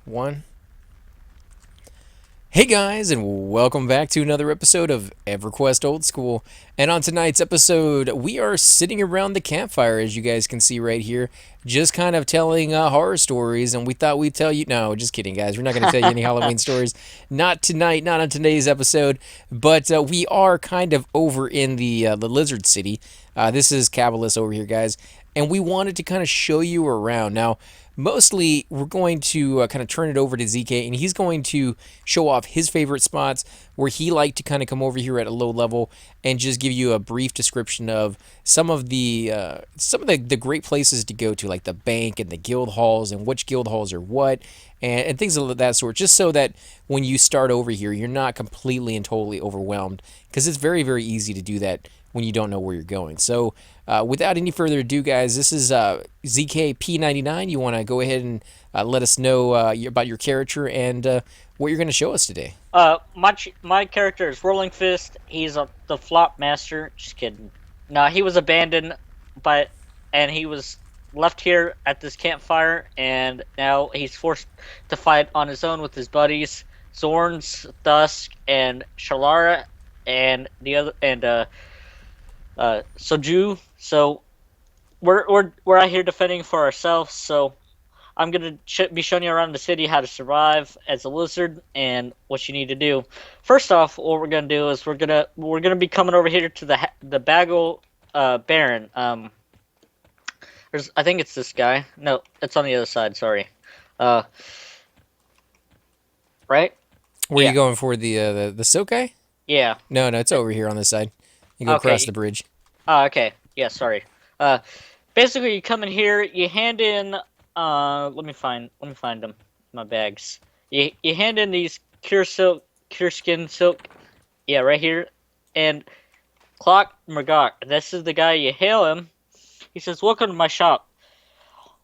One. Hey guys, and welcome back to another episode of Everquest Old School. And on tonight's episode, we are sitting around the campfire, as you guys can see right here, just kind of telling horror stories. And we thought we'd tell you. No, just kidding, guys. We're not going to tell you any Halloween stories. Not tonight, not on today's episode. But we are kind of over in the Lizard City. This is Cabilis over here, guys. And we wanted to kind of show you around. Now, mostly we're going to kind of turn it over to ZK, and he's going to show off his favorite spots where he liked to kind of come over here at a low level and just give you a brief description of some of the great places to go to, like the bank and the guild halls and which guild halls are what, and things of that sort, just so that when you start over here you're not completely and totally overwhelmed, because it's very, very easy to do that when you don't know where you're going. So without any further ado, guys, this is ZKP99. You want to go ahead and let us know about your character and what you're going to show us today. My character is Rolling Fist. He's the flop master. Just kidding. No, he was abandoned, and he was left here at this campfire, and now he's forced to fight on his own with his buddies, Zorns, Dusk, and Shalara, and the other Soju. So we're out here defending for ourselves. So I'm gonna be showing you around the city how to survive as a lizard and what you need to do. First off, what we're gonna do is we're gonna be coming over here to the Bagel Baron. I think it's this guy. No, it's on the other side. Sorry. Right? Where are you going for the silk guy? Yeah. No, it's over here on this side. You go across the bridge. Oh, okay. Yeah, sorry. Basically, you come in here, you hand in. Let me find them. My bags. You hand in these cure skin silk. Yeah, right here. And Clock Magok. This is the guy. You hail him. He says, "Welcome to my shop.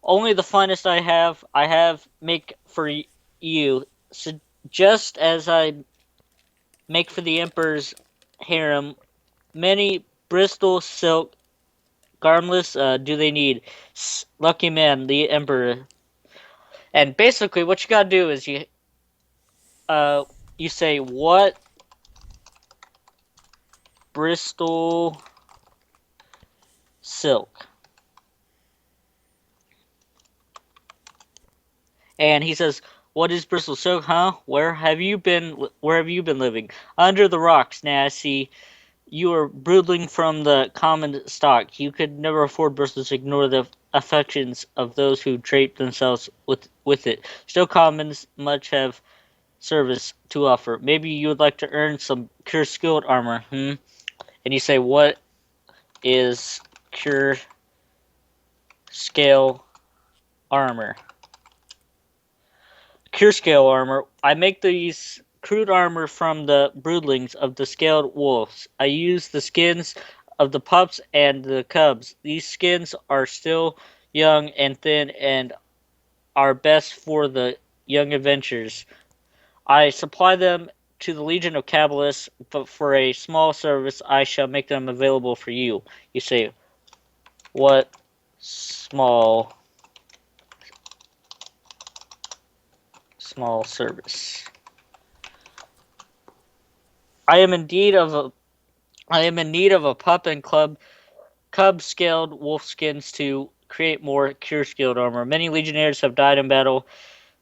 Only the finest I have make for you. So just as I make for the Emperor's harem, many Bristol silk garments do they need. Lucky man, the Emperor." And basically, what you gotta do is you say, "What Bristol silk?" And he says, "What is Bristol silk, huh? Where have you been living? Under the rocks. Now I see you are brooding from the common stock. You could never afford Bristol to ignore the affections of those who drape themselves with it. Still commons much have service to offer. Maybe you would like to earn some cure skilled armor, hmm?" And you say, "What is cure scale armor?" Cure scale armor. I make these crude armor from the broodlings of the scaled wolves. I use the skins of the pups and the cubs. These skins are still young and thin and are best for the young adventurers. I supply them to the Legion of Cabilis, but for a small service I shall make them available for you. You say, "What small service?" I am in need of a pup and cub scaled wolf skins to create more cure skilled armor. Many legionnaires have died in battle.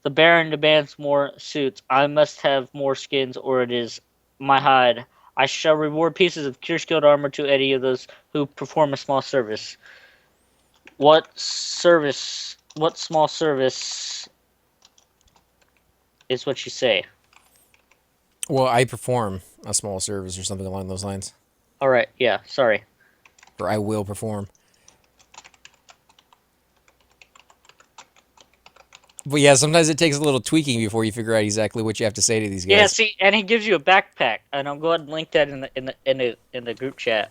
The Baron demands more suits. I must have more skins, or it is my hide. I shall reward pieces of cure skilled armor to any of those who perform a small service. What small service is what you say? Well, I perform a small service or something along those lines. Alright, yeah, sorry. Or I will perform. But yeah, sometimes it takes a little tweaking before you figure out exactly what you have to say to these guys. Yeah, see, and he gives you a backpack, and I'll go ahead and link that in the group chat.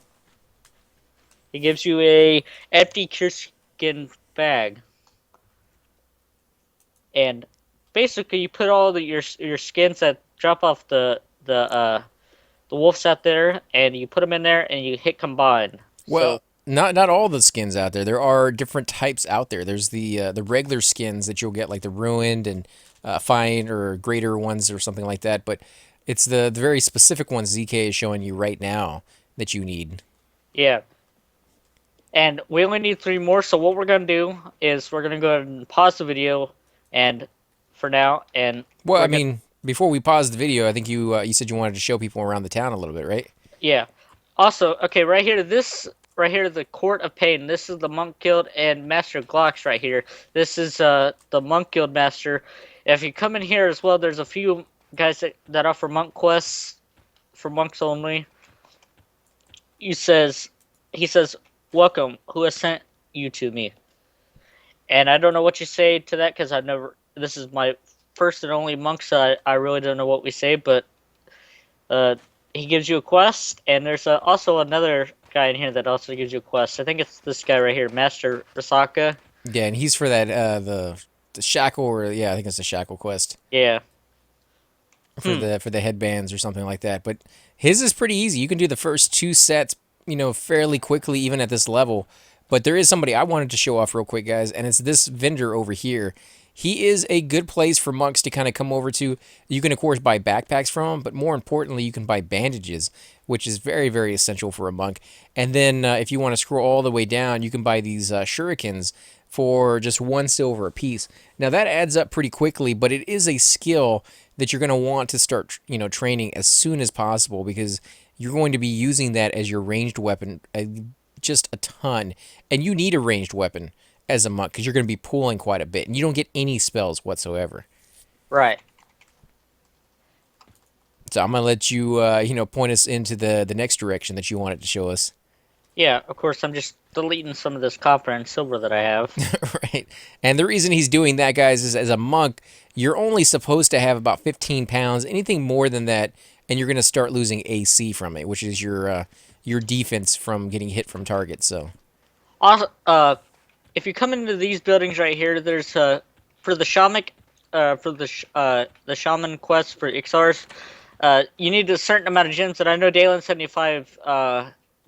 He gives you a empty cure skin bag, and basically you put all your skins that drop off the wolves out there, and you put them in there, and you hit combine. Well, not all the skins out there. There are different types out there. There's the regular skins that you'll get, like the ruined and fine or greater ones or something like that. But it's the very specific ones ZK is showing you right now that you need. Yeah. And we only need 3 more, so what we're gonna do is we're gonna go ahead and pause the video and for now, and Well, I we're gonna mean, before we pause the video, I think you said you wanted to show people around the town a little bit, right? yeah. Also, okay, right here, this right here, the Court of Pain. This is the Monk Guild and Master Glocks right here. This is the Monk Guild Master. If you come in here as well, there's a few guys that offer monk quests for monks only. He says, "Welcome. Who has sent you to me?" And I don't know what you say to that because I've never. This is my first and only monk, so I really don't know what we say. But uh, he gives you a quest, and there's also another guy in here that also gives you a quest. I think it's this guy right here, Master Rasaka. Yeah, and he's for that the shackle or yeah, I think it's the shackle quest Yeah. for Hmm. the headbands or something like that. But his is pretty easy. You can do the first two sets, fairly quickly, even at this level. But there is somebody I wanted to show off real quick, guys, and it's this vendor over here. He is a good place for monks to kind of come over to. You can, of course, buy backpacks from him, but more importantly, you can buy bandages, which is very, very essential for a monk. And then if you want to scroll all the way down, you can buy these shurikens for just 1 silver a piece. Now, that adds up pretty quickly, but it is a skill that you're going to want to start, training as soon as possible because you're going to be using that as your ranged weapon just a ton. And you need a ranged weapon as a monk because you're going to be pulling quite a bit and you don't get any spells whatsoever. Right. So I'm going to let you, point us into the next direction that you wanted to show us. Yeah. Of course, I'm just deleting some of this copper and silver that I have. Right. And the reason he's doing that, guys, is as a monk, you're only supposed to have about 15 pounds. Anything more than that, and you're going to start losing AC from it, which is your defense from getting hit from targets. So Also, if you come into these buildings right here, there's for the shamanic, the shaman quest for Iksars, you need a certain amount of gems. And I know Dalen 75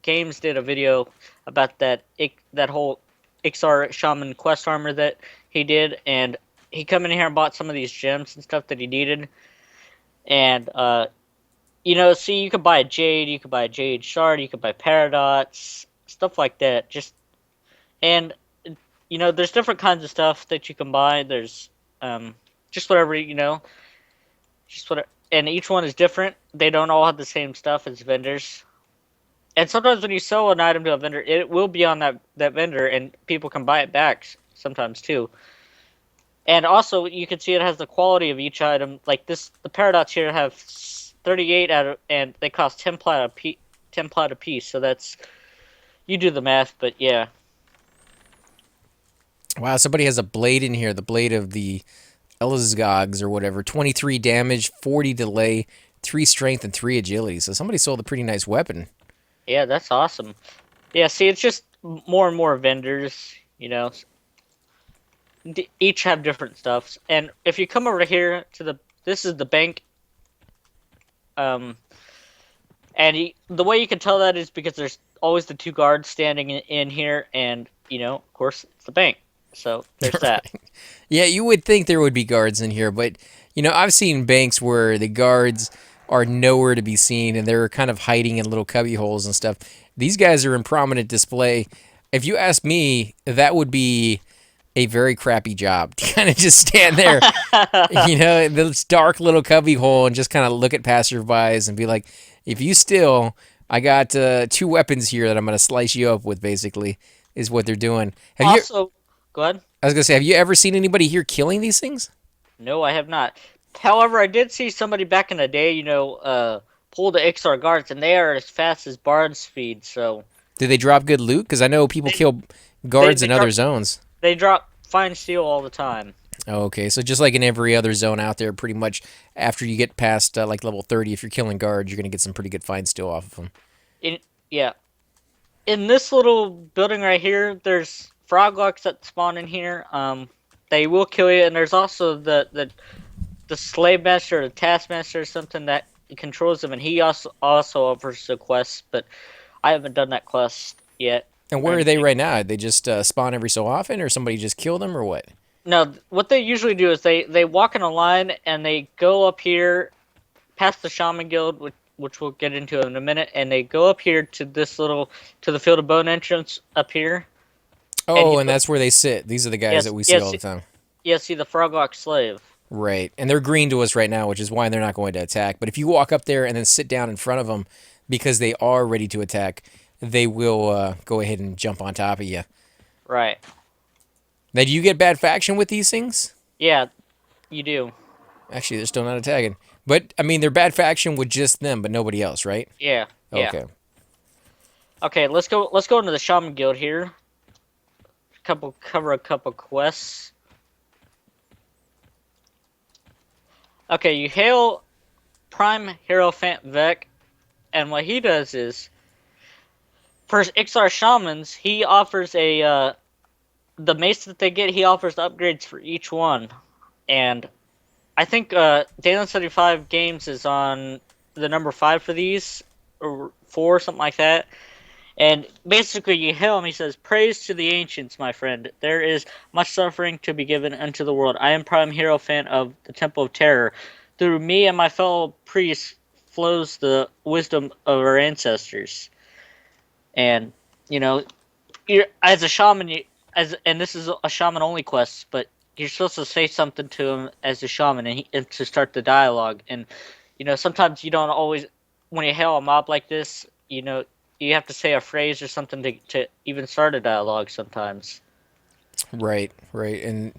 Games did a video about that whole Iksar shaman quest armor that he did, and he come in here and bought some of these gems and stuff that he needed, and see, you could buy a jade, you could buy a jade shard, you could buy paradox, stuff like that. And there's different kinds of stuff that you can buy. There's just whatever, just whatever, and each one is different. They don't all have the same stuff as vendors. And sometimes when you sell an item to a vendor, it will be on that vendor, and people can buy it back sometimes too. And also, you can see it has the quality of each item. Like the paradox here have 38 out of, and they cost 10 plat a piece. 10 plat a piece. So that's, you do the math, but yeah. wow, somebody has a blade in here, the blade of the Elizgogs or whatever. 23 damage, 40 delay, 3 strength, and 3 agility. So somebody sold a pretty nice weapon. Yeah, that's awesome. Yeah, see, it's just more and more vendors, each have different stuffs. And if you come over here this is the bank, um, and the way you can tell that is because there's always the 2 guards standing in here, and, of course, it's the bank. So there's that. Yeah, you would think there would be guards in here, but I've seen banks where the guards are nowhere to be seen and they're kind of hiding in little cubby holes and stuff. These guys are in prominent display. If you ask me, that would be a very crappy job to kind of just stand there, in this dark little cubby hole and just kind of look at passerbys and be like, if you steal, I got 2 weapons here that I'm going to slice you up with, basically, is what they're doing. Also, go ahead. I was going to say, have you ever seen anybody here killing these things? No, I have not. However, I did see somebody back in the day, pull the Iksar guards, and they are as fast as Bard's speed. So Do they drop good loot? Because I know people they kill they guards they in other drop zones. they drop fine steel all the time. Oh, okay, so just like in every other zone out there, pretty much after you get past like level 30, if you're killing guards, you're going to get some pretty good find steel off of them. Yeah, in this little building right here, there's froglocks that spawn in here. They will kill you, and there's also the slave master, or the taskmaster, or something that controls them, and he also offers a quest, but I haven't done that quest yet And or where are they anything. right now? They just spawn every so often, or somebody just killed them, or what? No, what they usually do is they walk in a line and they go up here past the Shaman Guild, which we'll get into in a minute, and they go up here to to the Field of Bone entrance up here, and Oh, and that's where they sit. These are the guys that yes, we see all yes, the time. yes, see the Froglock Slave. Right. And they're green to us right now, which is why they're not going to attack. But if you walk up there and then sit down in front of them because they are ready to attack, they will go ahead and jump on top of you. Right. Now, do you get bad faction with these things? Yeah, you do. Actually, they're still not attacking. But, I mean, they're bad faction with just them, but nobody else, right? Yeah, yeah. Okay. Okay, let's go. Let's go into the Shaman Guild here. Cover a couple quests. Okay, you hail Prime Hierophant Vec, and what he does is, for Iksar Shamans, he offers the mace that they get. He offers upgrades for each one, and I think Dalen 75 Games is on the number 5 for these, or 4, something like that. And basically, you hail him. He says, "Praise to the ancients, my friend. There is much suffering to be given unto the world. I am Prime Hierophant of the Temple of Terror. Through me and my fellow priests flows the wisdom of our ancestors." And you know, as a shaman, and this is a shaman only quest, but you're supposed to say something to him as a shaman, and to start the dialogue. And sometimes you don't always, when you hail a mob like this, you have to say a phrase or something to even start a dialogue sometimes. Right, right. And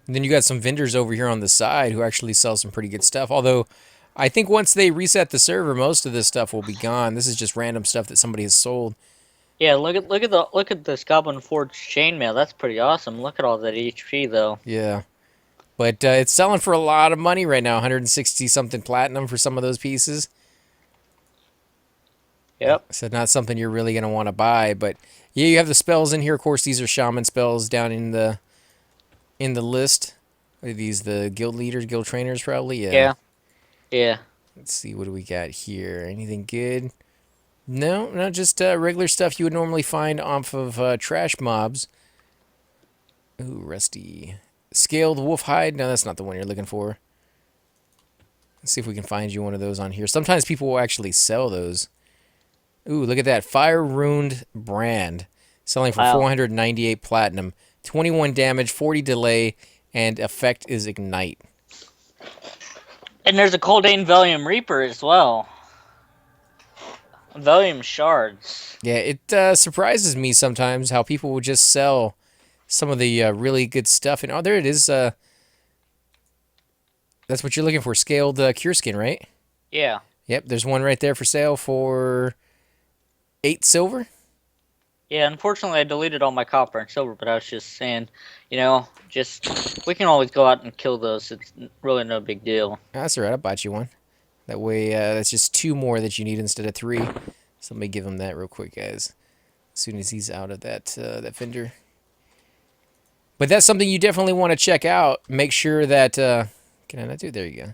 then you got some vendors over here on the side who actually sell some pretty good stuff. Although, I think once they reset the server, most of this stuff will be gone. This is just random stuff that somebody has sold. Yeah, look at this Goblin Forge chainmail. That's pretty awesome. Look at all that HP though. Yeah. But it's selling for a lot of money right now, 160 something platinum for some of those pieces. Yep. So not something you're really going to want to buy, but yeah, you have the spells in here. Of course, these are shaman spells down in the list. Are these the guild leaders, guild trainers probably? Yeah. Yeah. Yeah. Let's see, what do we got here? Anything good? No, not just regular stuff you would normally find off of trash mobs. Ooh, rusty. Scaled wolf hide? No, that's not the one you're looking for. Let's see if we can find you one of those on here. Sometimes people will actually sell those. Ooh, look at that. Fire Ruined Brand. Selling for Wow. 498 platinum. 21 damage, 40 delay, and effect is ignite. And there's a Coldane Valium Reaper as well. Valium shards. Yeah, it surprises me sometimes how people will just sell some of the really good stuff. And oh, there it is. That's what you're looking for. Scaled cure skin, right? Yeah. Yep, there's one right there for sale for 8 silver. Yeah, unfortunately I deleted all my copper and silver, but I was just saying, just we can always go out and kill those. It's really no big deal. That's all right. I'll bought you one. That way, that's just 2 more that you need instead of 3. So let me give him that real quick, guys. As soon as he's out of that vendor. But that's something you definitely want to check out. Make sure that can I not do? There you go.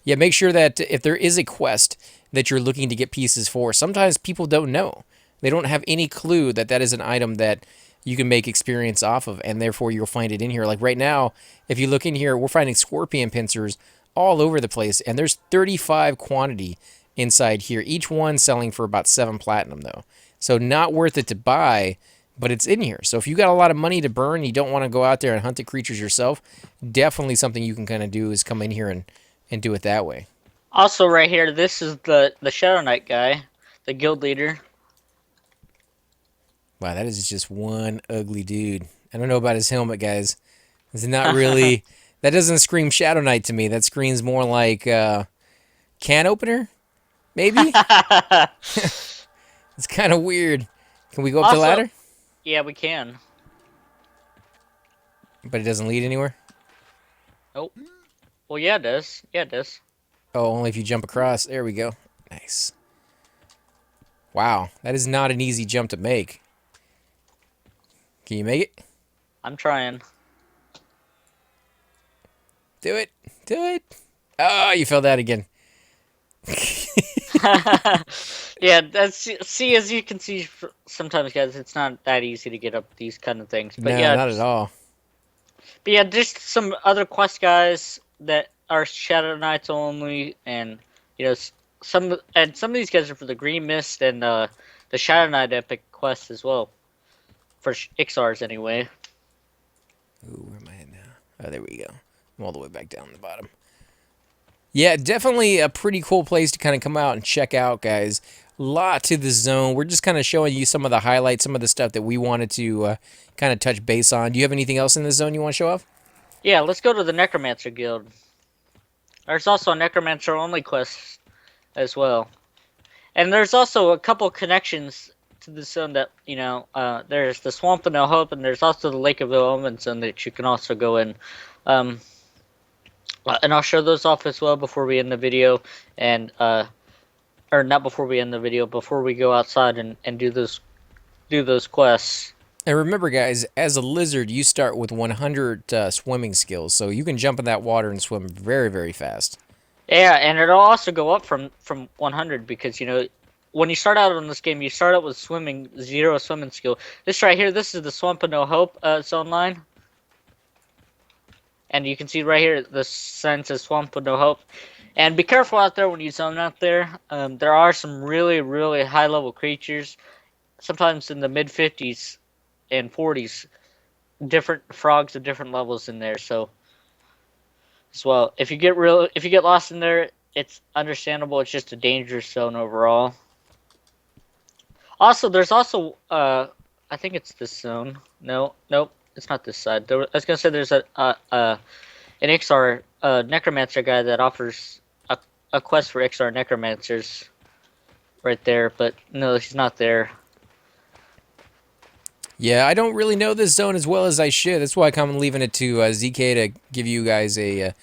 Yeah, make sure that if there is a quest that you're looking to get pieces for, sometimes people don't know. They don't have any clue that that is an item that you can make experience off of, and therefore you'll find it in here. Like right now, if you look in here, we're finding scorpion pincers all over the place, and there's 35 quantity inside here. Each one selling for about 7 platinum, though. So not worth it to buy, but it's in here. So if you got a lot of money to burn, you don't want to go out there and hunt the creatures yourself, definitely something you can kind of do is come in here and do it that way. Also, right here, this is the Shadow Knight guy, the guild leader. Wow, that is just one ugly dude. I don't know about his helmet, guys. It's not really... That doesn't scream Shadow Knight to me. That screams more like can opener, maybe? It's kind of weird. Can we go up the ladder? Yeah, we can. But it doesn't lead anywhere? Nope. Well, yeah, it does. Yeah, it does. Oh, only if you jump across. There we go. Nice. Wow, that is not an easy jump to make. Can you make it? I'm trying. Do it. Do it. Oh, you fell down again. Yeah, see, as you can see, sometimes, guys, it's not that easy to get up these kind of things. But no, yeah, not at all. But yeah, just some other quest guys that are Shadow Knights only, and you know some of these guys are for the Green Mist and the Shadow Knight epic quest as well for Iksars anyway. Ooh, where am I at now? Oh, there we go. I'm all the way back down the bottom. Yeah, definitely a pretty cool place to kind of come out and check out, guys. Lot to the zone. We're just kind of showing you some of the highlights, some of the stuff that we wanted to kind of touch base on. Do you have anything else in the zone you want to show off? Yeah, let's go to the Necromancer Guild. There's also a Necromancer only quest as well, and there's also a couple connections to the zone that there's the Swamp of No Hope, and there's also the Lake of Ill Omens zone that you can also go in. Um, and I'll show those off as well before we end the video, and or not before we end the video, before we go outside and do those quests. And remember, guys, as a lizard, you start with 100 swimming skills, so you can jump in that water and swim very, very fast. Yeah, and it'll also go up from 100 because when you start out on this game, you start out with swimming 0 swimming skill. This right here, this is the Swamp of No Hope zone line. And you can see right here, the sign says Swamp of No Hope. And be careful out there when you zone out there. There are some really, really high-level creatures, sometimes in the mid-50s and 40s, different frogs of different levels in there. So, as well, if you get lost in there, it's understandable. It's just a dangerous zone overall. Also, there's also, I think it's this zone. No, nope, it's not this side. I was gonna say there's an Iksar necromancer guy that offers a quest for Iksar necromancers right there, but no, he's not there. Yeah, I don't really know this zone as well as I should. That's why I'm leaving it to ZK to give you guys a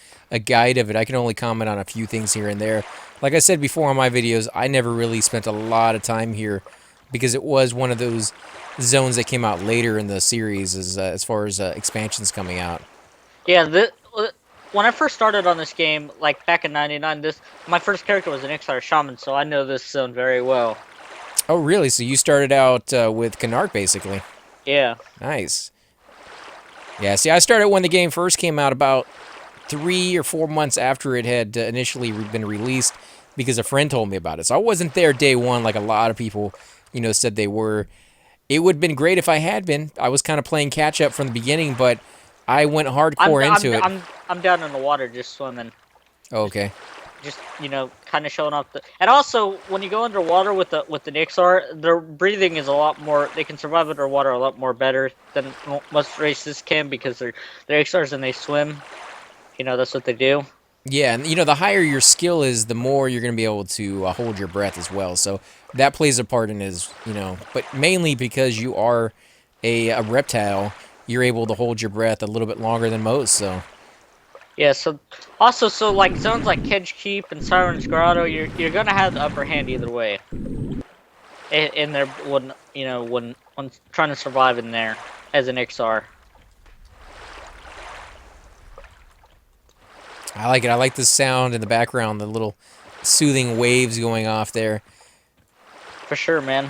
guide of it. I can only comment on a few things here and there. Like I said before on my videos, I never really spent a lot of time here because it was one of those zones that came out later in the series as far as expansions coming out. Yeah, when I first started on this game, like back in '99, my first character was an Iksar shaman, so I know this zone very well. Oh, really? So you started out with Canard, basically. Yeah. Nice. Yeah, see, I started when the game first came out about 3 or 4 months after it had initially been released because a friend told me about it. So I wasn't there day one like a lot of people, said they were. It would have been great if I had been. I was kind of playing catch up from the beginning, but I went I'm hardcore I'm into it. I'm down in the water just swimming. Oh, okay. Just kind of showing off and also when you go underwater with the Nixar, their breathing is a lot more. They can survive underwater a lot more better than most races can because they're Nixars and they swim. That's what they do. Yeah, and the higher your skill is, the more you're going to be able to hold your breath as well. So that plays a part in his, but mainly because you are a reptile, you're able to hold your breath a little bit longer than most. So Yeah. So like zones like Kedge Keep and Siren's Grotto, you're gonna have the upper hand either way. In there when trying to survive in there as an XR. I like it. I like the sound in the background, the little soothing waves going off there. For sure, man.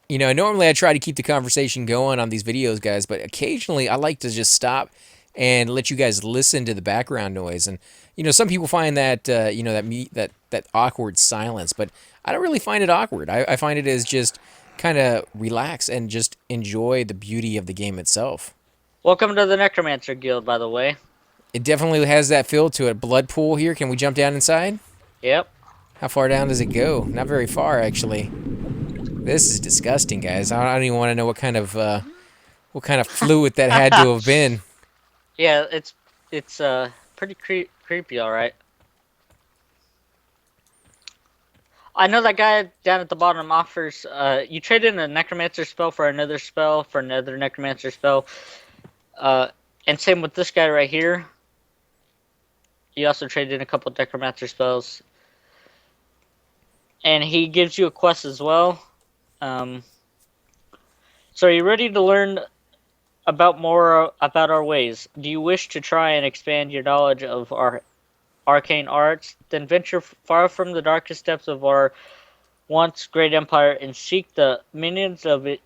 Normally I try to keep the conversation going on these videos, guys, but occasionally I like to just stop and let you guys listen to the background noise. And some people find that that awkward silence, but I don't really find it awkward. I find it as just kind of relax and just enjoy the beauty of the game itself. Welcome to the Necromancer Guild, by the way. It definitely has that feel to it. Blood pool here. Can we jump down inside? Yep. How far down does it go? Not very far, actually. This is disgusting, guys. I don't even want to know what kind of fluid that had to have been. Yeah, it's pretty creepy, all right. I know that guy down at the bottom offers. You trade in a Necromancer spell for another Necromancer spell. And same with this guy right here. You also trade in a couple of Necromancer spells. And he gives you a quest as well. So are you ready to learn more about our ways? Do you wish to try and expand your knowledge of our arcane arts? Then venture far from the darkest depths of our once great empire and seek the minions of it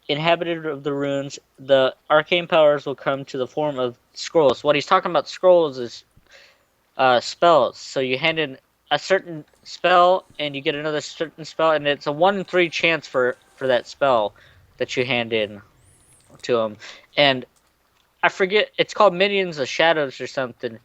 inhabited of the runes, the arcane powers will come to the form of scrolls. What he's talking about scrolls is spells. So you hand in a certain spell, and you get another certain spell, and it's a 1 in 3 chance for that spell that you hand in to him. And I forget, it's called Minions of Shadows or something.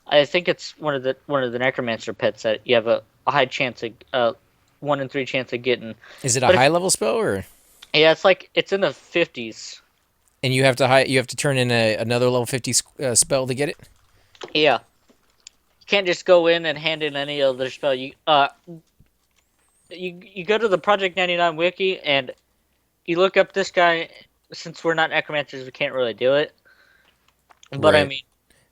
I think it's one of the necromancer pets that you have a high chance of 1 in 3 chance of getting. Is it a But high if level spell, or yeah, it's like it's in the 50s. and you have to turn in another level 50 spell to get it? Yeah, you can't just go in and hand in any other spell. You go to the Project 99 wiki and you look up this guy. Since we're not necromancers, we can't really do it. But I Right. mean,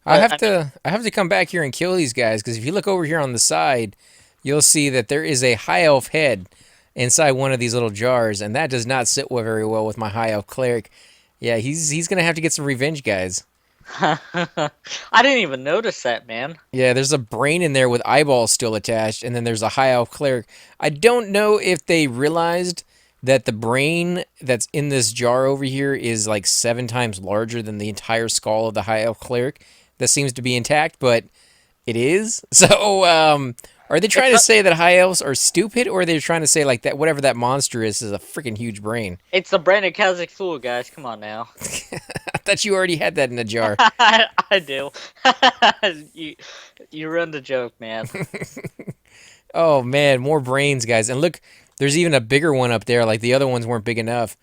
but I mean, I have to come back here and kill these guys, because if you look over here on the side, you'll see that there is a high elf head inside one of these little jars, and that does not sit very well with my high elf cleric. Yeah, he's gonna have to get some revenge, guys. I didn't even notice that, man. Yeah, there's a brain in there with eyeballs still attached, and then there's a high elf cleric. I don't know if they realized that the brain that's in this jar over here is like 7 times larger than the entire skull of the high elf cleric. That seems to be intact, but it is. So, are they trying It's to a, say that high elves are stupid, or are they trying to say like that whatever that monster is a freaking huge brain? it's the brand of Kazakh Fool, guys. Come on now. I thought you already had that in a jar. I do. you you ruined the joke, man. Oh man, more brains, guys. And look, there's even a bigger one up there. Like the other ones weren't big enough.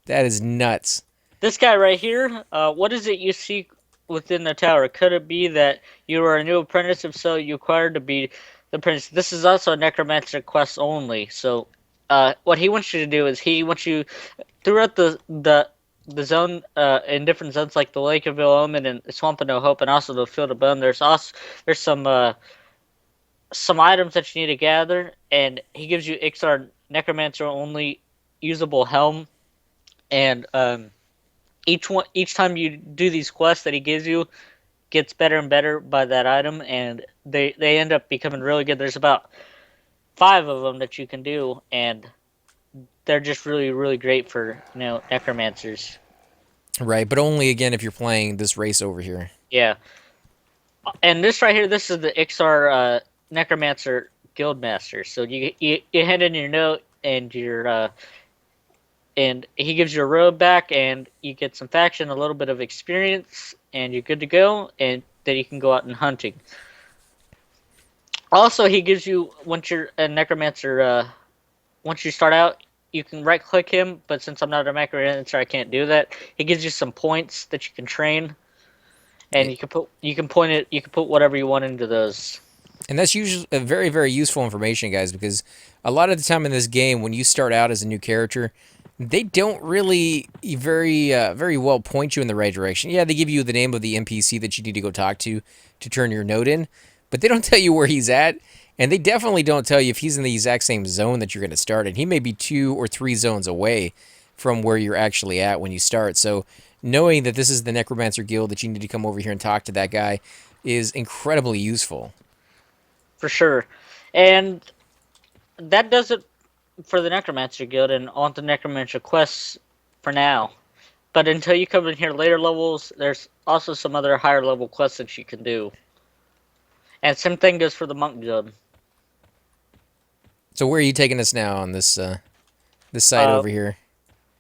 That is nuts. This guy right here, what is it you seek within the tower? Could it be that you are a new apprentice? If so, you acquired to be the apprentice. This is also a necromancer quest only. So, what he wants you to do is he wants you throughout the zone, in different zones like the Lake of Ill Omen and Swamp of No Hope, and also the Field of Bone. There's some items that you need to gather, and he gives you Iksar necromancer only usable helm, and each time you do these quests that he gives you gets better and better by that item, and they end up becoming really good. There's about 5 of them that you can do, and they're just really really great for necromancers. Right, but only again if you're playing this race over here. Yeah, and this right here, this is the Iksar necromancer guildmaster. So you hand in your note and your and he gives you a robe back, and you get some faction, a little bit of experience, and you're good to go, and then you can go out and hunting. Also, he gives you, once you're a necromancer, once you start out, you can right click him, but since I'm not a necromancer, I can't do that. He gives you some points that you can train, and you can put whatever you want into those. And that's usually a very, very useful information, guys, because a lot of the time in this game, when you start out as a new character, they don't really very well point you in the right direction. Yeah, they give you the name of the NPC that you need to go talk to turn your note in, but they don't tell you where he's at, and they definitely don't tell you if he's in the exact same zone that you're going to start in. He may be 2 or 3 zones away from where you're actually at when you start. So knowing that this is the Necromancer Guild, that you need to come over here and talk to that guy, is incredibly useful. For sure. And that does it for the Necromancer Guild and on the Necromancer quests for now. But until you come in here later levels, there's also some other higher level quests that you can do. And same thing goes for the Monk Guild. So where are you taking us now on this side Uh, over here?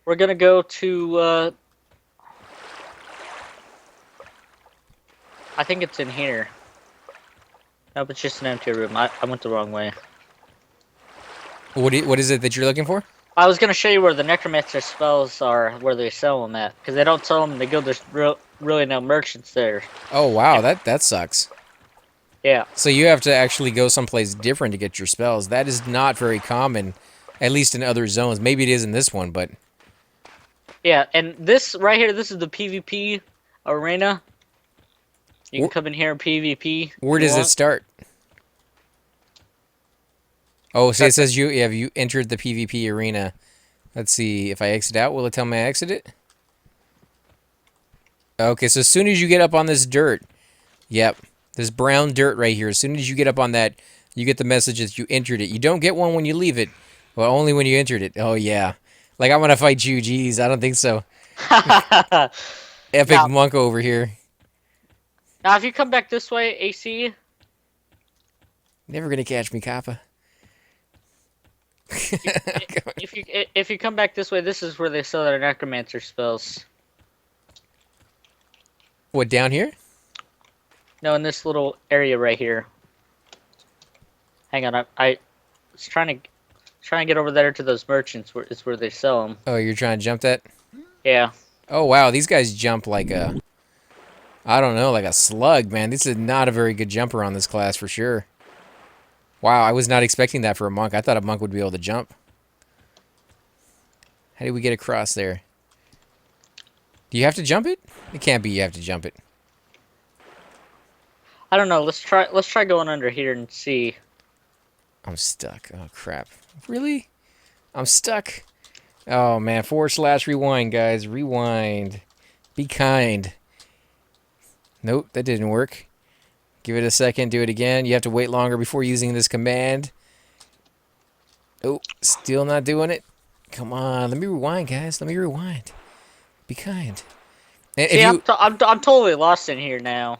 we're gonna go to I think it's in here. Nope, it's just an empty room. I went the wrong way. What is it that you're looking for? I was gonna show you where the Necromancer spells are, where they sell them at, because they don't sell them in the guild. There's really no merchants there. Oh wow, that sucks. Yeah, So you have to actually go someplace different to get your spells. That is not very common, at least in other zones. Maybe it is in this one, but yeah, and this right here, this is the PvP arena. You can come in here and PvP. where if you does it want. start? Oh, see, it says you entered the PvP arena. Let's see, if I exit out, will it tell me I exit it? Okay, so as soon as you get up on this dirt, yep, this brown dirt right here, as soon as you get up on that, you get the message that you entered it. You don't get one when you leave it, well, only when you entered it. Oh, yeah. Like I'm gonna fight you. Jeez, I don't think so. Epic now, monk over here. now, if you come back this way, AC, Never gonna catch me, Kappa. if, if you come back this way, this is where they sell their necromancer spells. What, down here? No, in this little area right here. Hang on, I was trying to get over there to those merchants where is where they sell them. Oh, you're trying to jump that? Yeah. Oh wow, these guys jump like a, I don't know, like a slug, man. This is not a very good jumper on this class for sure. Wow, I was not expecting that for a monk. I thought a monk would be able to jump. How do we get across there? Do you have to jump it? It can't be you have to jump it. I don't know. Let's try going under here and see. I'm stuck. Oh crap. Really? I'm stuck. Oh man, / rewind, guys. Rewind. Be kind. Nope, that didn't work. Give it a second, do it again. You have to wait longer before using this command. Oh, still not doing it. Come on, let me rewind, guys. Let me rewind. Be kind. If See, you I'm totally lost in here now.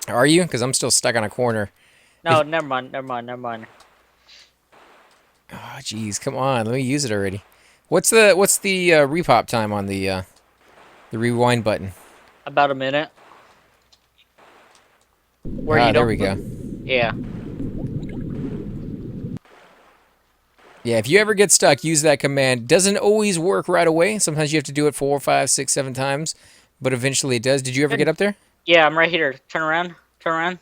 are you? Because I'm still stuck on a corner. No, never mind, never mind, never mind. Oh, jeez, come on. Let me use it already. What's the repop time on the rewind button? About a minute. Where Ah, you there don't. we go. Yeah. Yeah, if you ever get stuck, use that command. Doesn't always work right away. Sometimes you have to do it 4, 5, 6, 7 times, but eventually it does. Did you ever get up there? Yeah, I'm right here. Turn around. Turn around.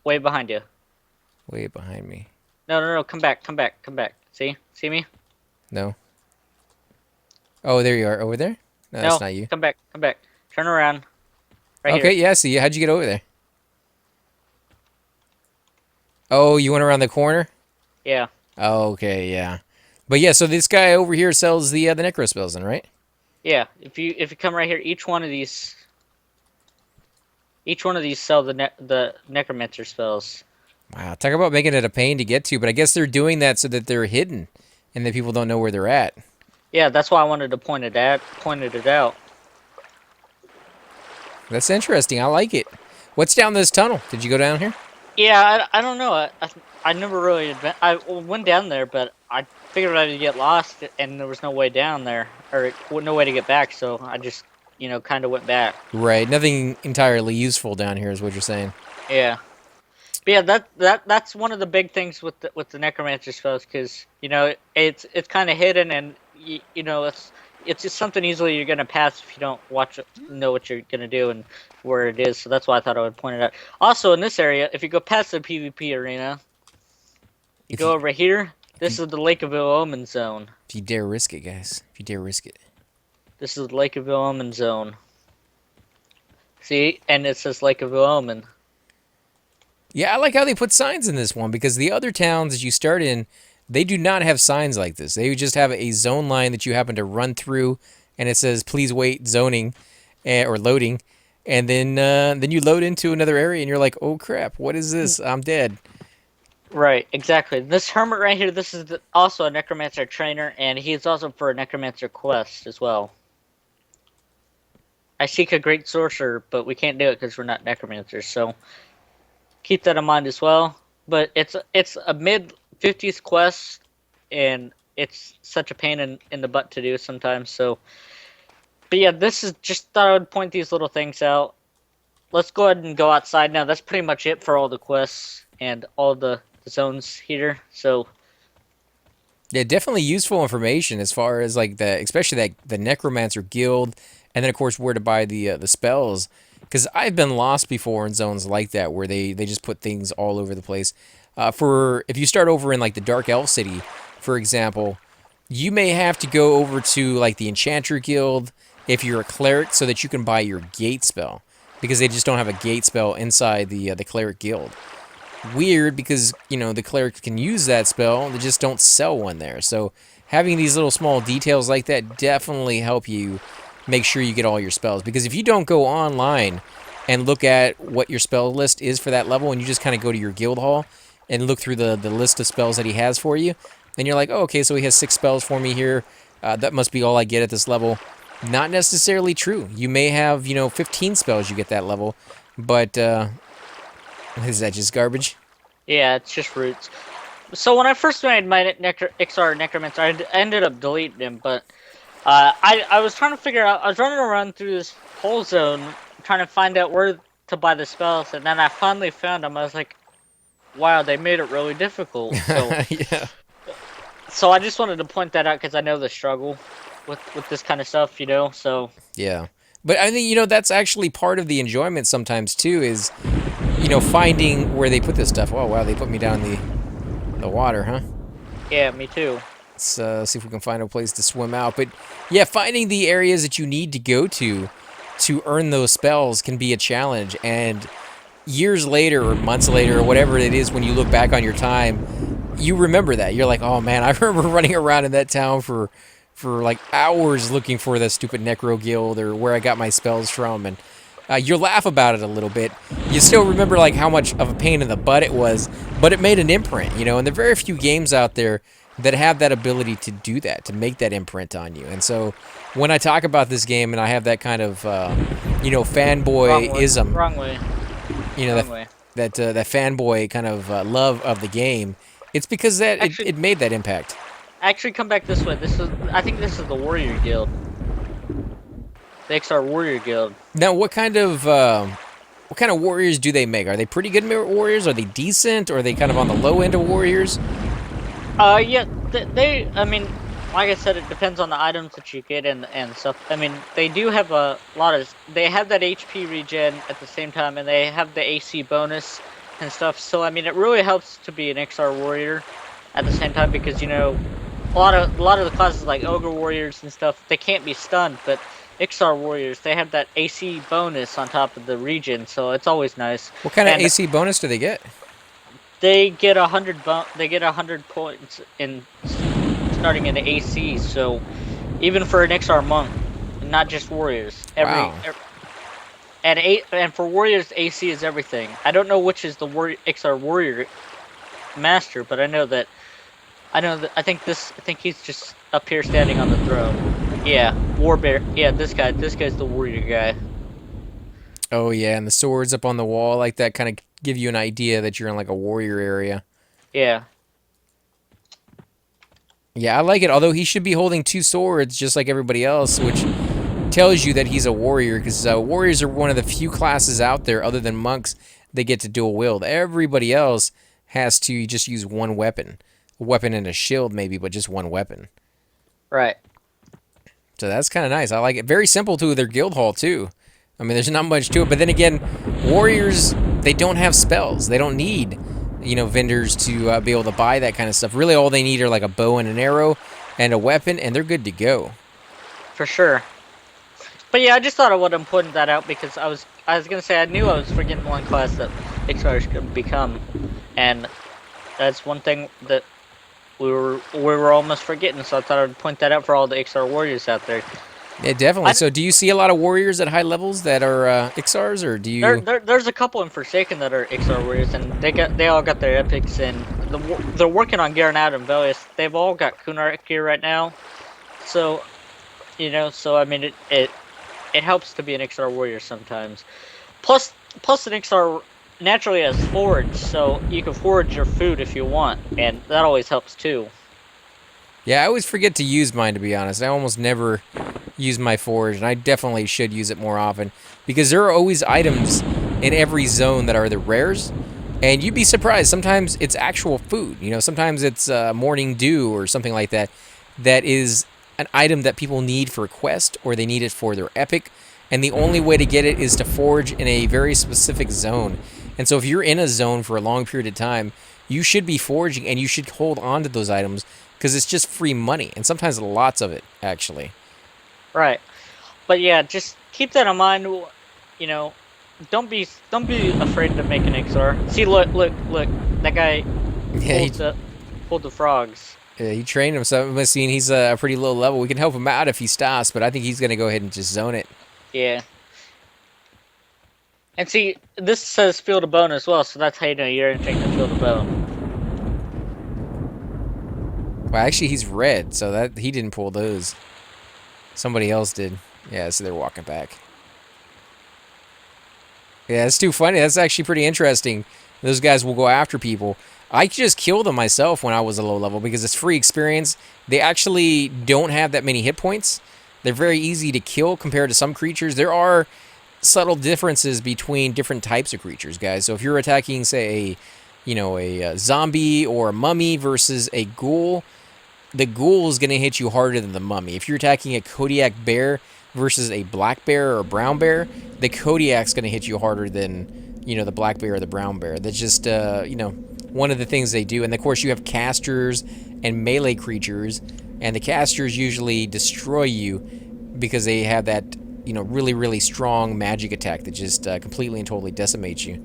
Way behind you. Way behind me. No, no, no. Come back. Come back. Come back. See? See me? No. Oh, there you are. Over there? No, No. that's not you. Come back. Come back. Turn around. Right Okay, here. yeah, see you. How'd you get over there? Oh, you went around the corner? Yeah. Oh, okay, yeah. But yeah, so this guy over here sells the necro spells then, right? Yeah. If you come right here, each one of these sell the necromancer spells. Wow, talk about making it a pain to get to, but I guess they're doing that so that they're hidden and that people don't know where they're at. Yeah, that's why I wanted to pointed it out. That's interesting. I like it. What's down this tunnel? Did you go down here? Yeah, I don't know. I never really I went down there, but I figured I'd get lost, and there was no way down there, or no way to get back. So I just, kind of went back. Right. Nothing entirely useful down here is what you're saying. Yeah, but yeah, that's one of the big things with the necromancer spells, because it's kind of hidden, and it's just something easily you're gonna pass if you don't know what you're gonna do and where it is. So that's why I thought I would point it out. Also, in this area, if you go past the PvP arena, you go over here. This is the Lake of Ill Omen zone. If you dare risk it, guys. If you dare risk it. This is the Lake of Ill Omen zone. See, and it says Lake of Ill Omen. Yeah, I like how they put signs in this one because the other towns that you start in, they do not have signs like this. They just have a zone line that you happen to run through, and it says "Please wait, zoning," or loading, and then you load into another area, and you're like, "Oh crap, what is this? I'm dead." Right, exactly. This hermit right here, this is also a necromancer trainer, and he's also for a necromancer quest as well. I seek a great sorcerer, but we can't do it because we're not necromancers, so keep that in mind as well. But it's a mid 50s quest, and it's such a pain in the butt to do sometimes. So, but yeah, this is just thought I would point these little things out. Let's go ahead and go outside now. That's pretty much it for all the quests and all the zones here. So Yeah, definitely useful information as far as like especially the Necromancer Guild, and then of course where to buy the spells. Because I've been lost before in zones like that where they just put things all over the place. For if you start over in like the Dark Elf City, for example, you may have to go over to like the Enchanter Guild if you're a cleric so that you can buy your gate spell, because they just don't have a gate spell inside the cleric guild. Weird, because the cleric can use that spell, they just don't sell one there. So having these little small details like that definitely help you make sure you get all your spells, because if you don't go online and look at what your spell list is for that level, and you just kind of go to your guild hall and look through the list of spells that he has for you, then you're like, oh, okay, so he has 6 spells for me here. That must be all I get at this level. Not necessarily true. You may have, 15 spells you get that level, but is that just garbage? Yeah, it's just roots. So when I first made my Iksar Necromancer, I ended up deleting him, but I was trying to figure out. I was running around through this whole zone trying to find out where to buy the spells, and then I finally found them. I was like, wow, they made it really difficult. So Yeah. so I just wanted to point that out because I know the struggle with this kind of stuff, So Yeah. But I think, that's actually part of the enjoyment sometimes too is, finding where they put this stuff. Oh, wow, they put me down the water, huh? yeah, me too. Let's see if we can find a place to swim out. But yeah, finding the areas that you need to go to earn those spells can be a challenge. And years later or months later or whatever it is, when you look back on your time, you remember that. You're like, oh man, I remember running around in that town for like hours looking for that stupid Necro Guild or where I got my spells from. And you laugh about it a little bit. You still remember like how much of a pain in the butt it was, but it made an imprint, And there are very few games out there that have that ability to do that, to make that imprint on you. And so when I talk about this game and I have that kind of, Wrong way. fanboyism, Wrong way. you know, Wrong that way. that fanboy kind of love of the game, it's because that Actually, it made that impact. actually, come back this way. I think this is the Warrior Guild. The XR Warrior Guild. Now, what kind of warriors do they make? Are they pretty good warriors? Are they decent? Or are they kind of on the low end of warriors? Yeah, I mean, like I said, it depends on the items that you get and stuff. I mean, they do have a lot of, they have that HP regen at the same time, and they have the AC bonus and stuff. So, I mean, it really helps to be an XR warrior at the same time because, a lot of the classes like Ogre Warriors and stuff, they can't be stunned, but XR Warriors, they have that AC bonus on top of the regen, so it's always nice. What kind of And AC bonus do they get? they get 100 they get 100 points in starting in the AC, so even for an XR monk, not just warriors. Wow. And for warriors, AC is everything. I don't know which is the XR warrior master, but I think he's just up here standing on the throne. Yeah, Warbear. Yeah, this guy's the warrior guy. Oh yeah, and the swords up on the wall like that kind of give you an idea that you're in like a warrior area. Yeah. Yeah, I like it. Although he should be holding two swords just like everybody else, which tells you that he's a warrior because warriors are one of the few classes out there other than monks that get to dual wield. Everybody else has to just use one weapon. A weapon and a shield maybe, but just one weapon. Right. So that's kind of nice. I like it. Very simple to their guild hall too. I mean, there's not much to it. But then again, warriors, they don't have spells. They don't need, vendors to be able to buy that kind of stuff. Really, all they need are like a bow and an arrow and a weapon, and they're good to go. For sure. But yeah, I just thought I would have pointed that out because I was gonna say I knew I was forgetting one class that Iksar could become, and that's one thing that we were almost forgetting. So I thought I'd point that out for all the Iksar warriors out there. Yeah, definitely. So do you see a lot of warriors at high levels that are Iksars, or do you... There's a couple in Forsaken that are Iksar warriors, and they all got their epics, and they're working on gearing out and Velius. They've all got Kunark gear right now, so I mean it helps to be an Iksar warrior sometimes. Plus an Iksar naturally has forage, so you can forage your food if you want, and that always helps too. Yeah, I always forget to use mine, to be honest. I almost never use my forage, and I definitely should use it more often because there are always items in every zone that are the rares, and you'd be surprised. Sometimes it's actual food. Sometimes it's morning dew or something like that. That is an item that people need for a quest or they need it for their epic, and the only way to get it is to forage in a very specific zone. And so if you're in a zone for a long period of time, you should be foraging and you should hold on to those items because it's just free money, and sometimes lots of it, actually. Right. But yeah, just keep that in mind. Don't be afraid to make an Iksar. See, look. That guy pulled the frogs. Yeah, he trained him, so I mean, he's a pretty low level. We can help him out if he stops, but I think he's going to go ahead and just zone it. Yeah. And see, this says field of bone as well, so that's how you know you're entering the field of bone. Well, actually, he's red, so that he didn't pull those. Somebody else did. Yeah, so they're walking back. Yeah, it's too funny. That's actually pretty interesting. Those guys will go after people. I just killed them myself when I was a low level because it's free experience. They actually don't have that many hit points. They're very easy to kill compared to some creatures. There are subtle differences between different types of creatures, guys. So if you're attacking, say, a zombie or a mummy versus a ghoul, the ghoul is going to hit you harder than the mummy. If you're attacking a Kodiak bear versus a black bear or a brown bear, the Kodiak's going to hit you harder than, the black bear or the brown bear. That's just, one of the things they do. And of course, you have casters and melee creatures, and the casters usually destroy you because they have that, really, really strong magic attack that just completely and totally decimates you.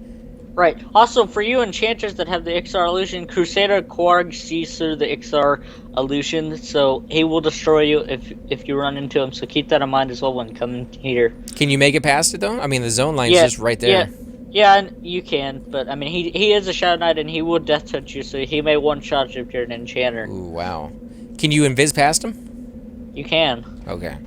Right. Also, for you enchanters that have the Iksar illusion, Crusader Quarg sees through the Iksar illusion, so he will destroy you if you run into him. So keep that in mind as well when coming here. Can you make it past it though? I mean, the zone line's Yeah, just right yeah, there. yeah. And you can, but I mean, he is a Shadow Knight and he will death touch you, so he may one shot you if you're an enchanter. Ooh, wow. Can you invis past him? You can. Okay.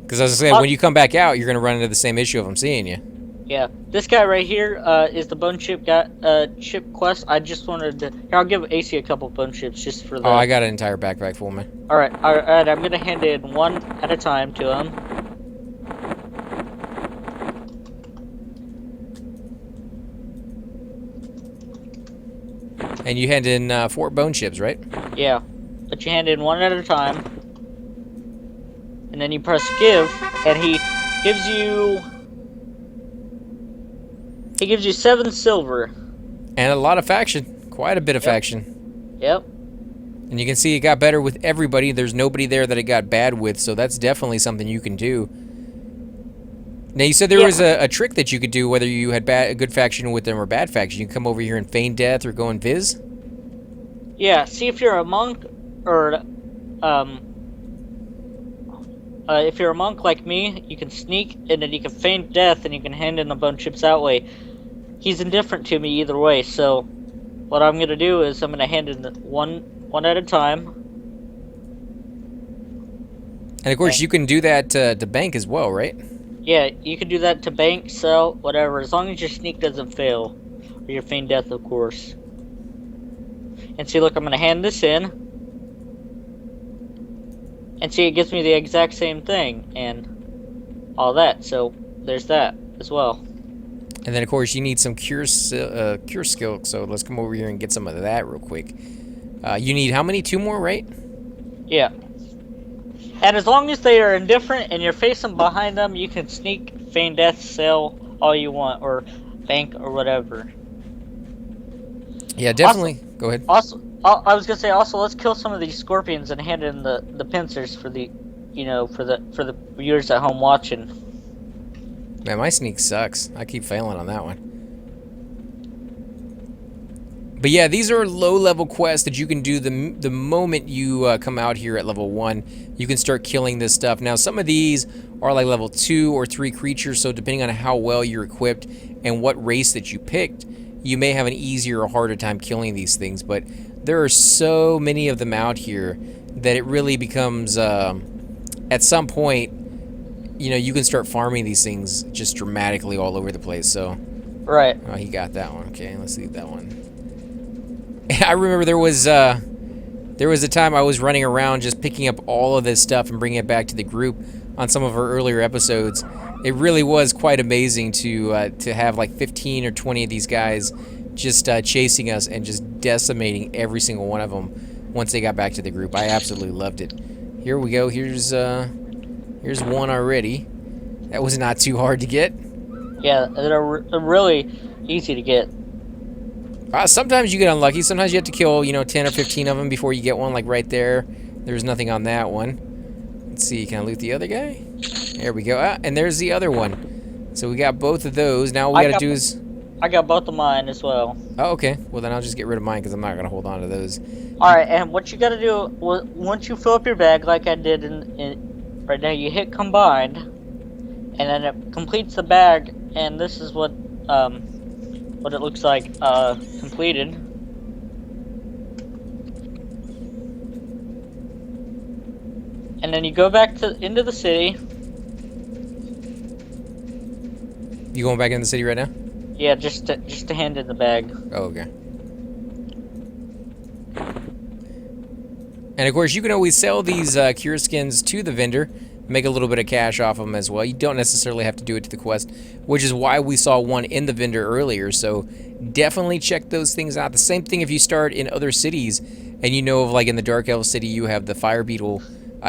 Because as I said, when you come back out, you're going to run into the same issue of him seeing you. Yeah, this guy right here is the bone chip guy, chip quest. I just wanted to. Here, I'll give AC a couple bone chips just for the. Oh, I got an entire backpack full, man. All right, all right. I'm gonna hand in one at a time to him. And you hand in 4 bone chips, right? Yeah, but you hand in one at a time, and then you press give, and he gives you. He gives you 7 silver. And a lot of faction. Quite a bit of faction. Yep. And you can see it got better with everybody. There's nobody there that it got bad with, so that's definitely something you can do. Now, you said there was a trick that you could do, whether you had a good faction with them or bad faction. You can come over here and feign death or go invis. Yeah, see if you're a monk, or, if you're a monk like me, you can sneak, and then you can feign death, and you can hand in the bone chips that way. He's indifferent to me either way, so what I'm gonna do is I'm gonna hand in one at a time. And of course, you can do that to bank as well, right? Yeah, you can do that to bank, sell, whatever, as long as your sneak doesn't fail. Or your feign death, of course. And see, look, I'm gonna hand this in. And see, it gives me the exact same thing, and all that, so there's that as well. And then, of course, you need some cure skill, so let's come over here and get some of that real quick. You need how many? 2 more, right? Yeah. And as long as they are indifferent and you're facing behind them, you can sneak, feign death, sell all you want, or bank, or whatever. Yeah, definitely. Go ahead. Also, I was gonna say, also, let's kill some of these scorpions and hand in the pincers for the, for the viewers at home watching. Man, my sneak sucks. I keep failing on that one. But yeah, these are low-level quests that you can do the moment you come out here at level 1. You can start killing this stuff. Now, some of these are like level 2 or 3 creatures, so depending on how well you're equipped and what race that you picked, you may have an easier or harder time killing these things. But there are so many of them out here that it really becomes, at some point, you can start farming these things just dramatically all over the place. So, Right. oh, he got that one. Okay, let's leave that one. I remember there was a time I was running around just picking up all of this stuff and bringing it back to the group on some of our earlier episodes. It really was quite amazing to have like 15 or 20 of these guys just chasing us and just decimating every single one of them once they got back to the group. I absolutely loved it. Here we go. Here's one already. That was not too hard to get. Yeah, they're really easy to get. Sometimes you get unlucky. Sometimes you have to kill, 10 or 15 of them before you get one, like right there. There's nothing on that one. Let's see, can I loot the other guy? There we go. And there's the other one. So we got both of those. Now what we gotta do is... I got both of mine as well. Oh, okay. Well, then I'll just get rid of mine because I'm not gonna hold on to those. Alright, and what you gotta do, once you fill up your bag like I did right now, you hit combined, and then it completes the bag, and this is what it looks like completed. and then you go back to into the city. You going back in the city right now? Yeah, just to hand in the bag. Oh, okay. And of course, you can always sell these cure skins to the vendor, make a little bit of cash off them as well. You don't necessarily have to do it to the quest, which is why we saw one in the vendor earlier. So definitely check those things out. The same thing if you start in other cities and you know of, like in the Dark Elf City, you have the Fire Beetle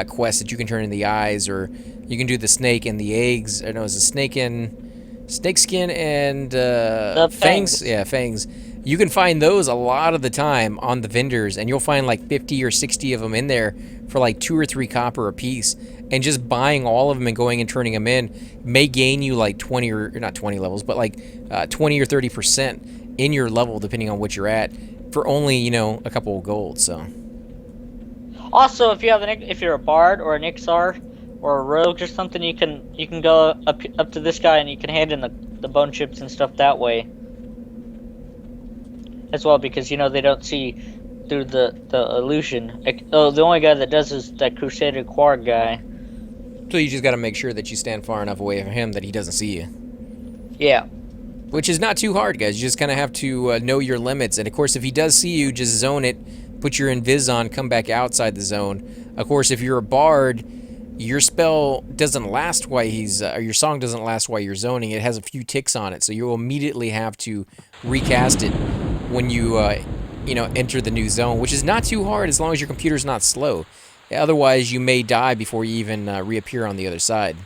quest that you can turn in the eyes, or you can do the snake and the eggs. I know it's a snake skin and The fangs. fangs. Yeah, fangs. You can find those a lot of the time on the vendors, and you'll find like 50 or 60 of them in there for like 2 or 3 copper a piece. And just buying all of them and going and turning them in may gain you like 20 or not 20 levels, but like 20 or 30% in your level, depending on what you're at, for only, you know, a couple of gold. So Also, if you have if you're a bard or an Iksar or a rogue or something, you can go up to this guy and you can hand in the bone chips and stuff that way as well, because they don't see through the illusion. Oh, the only guy that does is that Crusader Quarg guy. so you just got to make sure that you stand far enough away from him that he doesn't see you. Yeah. Which is not too hard, guys. You just kind of have to know your limits. And of course, if he does see you, just zone it, put your invis on, come back outside the zone. Of course, if you're a bard, your spell doesn't last while he's, or your song doesn't last while you're zoning. It has a few ticks on it, so you'll immediately have to recast it when you, enter the new zone, which is not too hard as long as your computer's not slow. Otherwise, you may die before you even reappear on the other side.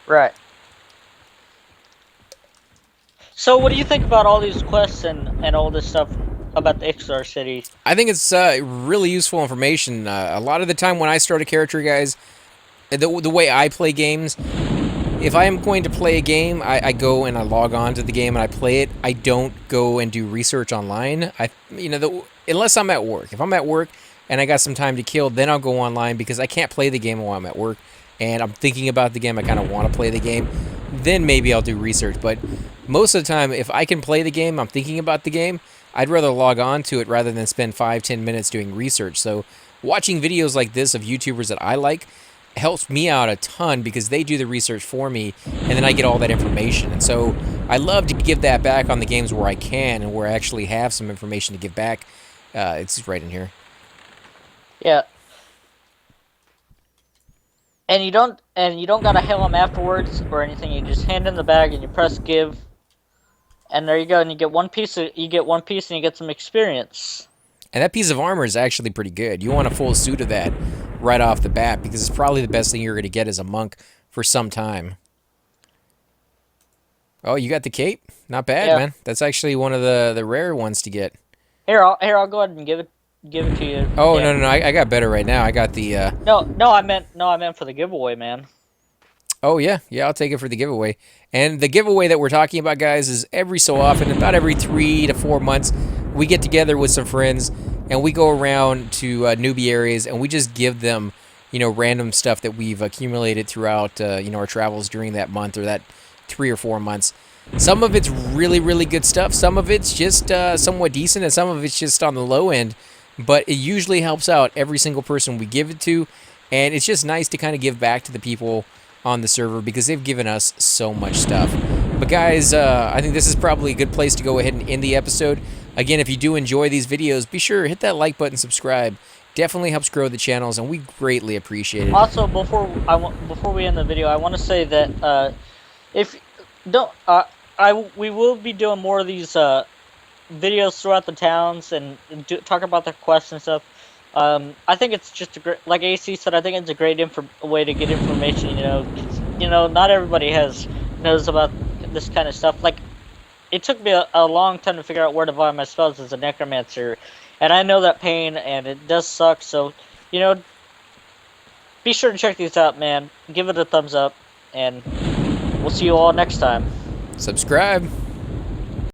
Right. So, what do you think about all these quests and all this stuff about the Iksar city? I think it's really useful information. A lot of the time when I start a character, guys, the way I play games, if I am going to play a game, I go and I log on to the game and I play it. I don't go and do research online. Unless I'm at work. If I'm at work and I got some time to kill, then I'll go online because I can't play the game while I'm at work and I'm thinking about the game. I kind of want to play the game. Then maybe I'll do research. But most of the time, if I can play the game, I'm thinking about the game. I'd rather log on to it rather than spend 5-10 minutes doing research. So watching videos like this of YouTubers that I like helps me out a ton because they do the research for me and then I get all that information. And so I love to give that back on the games where I can and where I actually have some information to give back. It's right in here. Yeah. And you don't gotta hail him afterwards or anything. You just hand in the bag and you press give, and there you go. And you get one piece. And you get some experience. And that piece of armor is actually pretty good. You want a full suit of that right off the bat because it's probably the best thing you're going to get as a monk for some time. Oh, you got the cape? Not bad, Yeah. man. That's actually one of the rare ones to get. Here, I'll go ahead and give it to you. Oh, Yeah. no. I got better right now. I got the... No, I meant for the giveaway, man. Oh, yeah. Yeah, I'll take it for the giveaway. And the giveaway that we're talking about, guys, is every so often, about every 3 to 4 months, we get together with some friends and we go around to newbie areas and we just give them, random stuff that we've accumulated throughout, our travels during that month or that 3 or 4 months. Some of it's really, really good stuff. Some of it's just somewhat decent, and some of it's just on the low end. But it usually helps out every single person we give it to, and it's just nice to kind of give back to the people on the server because they've given us so much stuff. But guys, I think this is probably a good place to go ahead and end the episode. Again, if you do enjoy these videos, be sure to hit that like button, subscribe. Definitely helps grow the channels, and we greatly appreciate it. Also, before we end the video, I want to say that if don't we will be doing more of these videos throughout the towns and talk about the quests and stuff. I think it's just a great, like AC said, I think it's a great way to get information. Not everybody knows about this kind of stuff. Like, it took me a long time to figure out where to buy my spells as a necromancer, and I know that pain, and it does suck. So, be sure to check these out, man. Give it a thumbs up, and we'll see you all next time. Subscribe.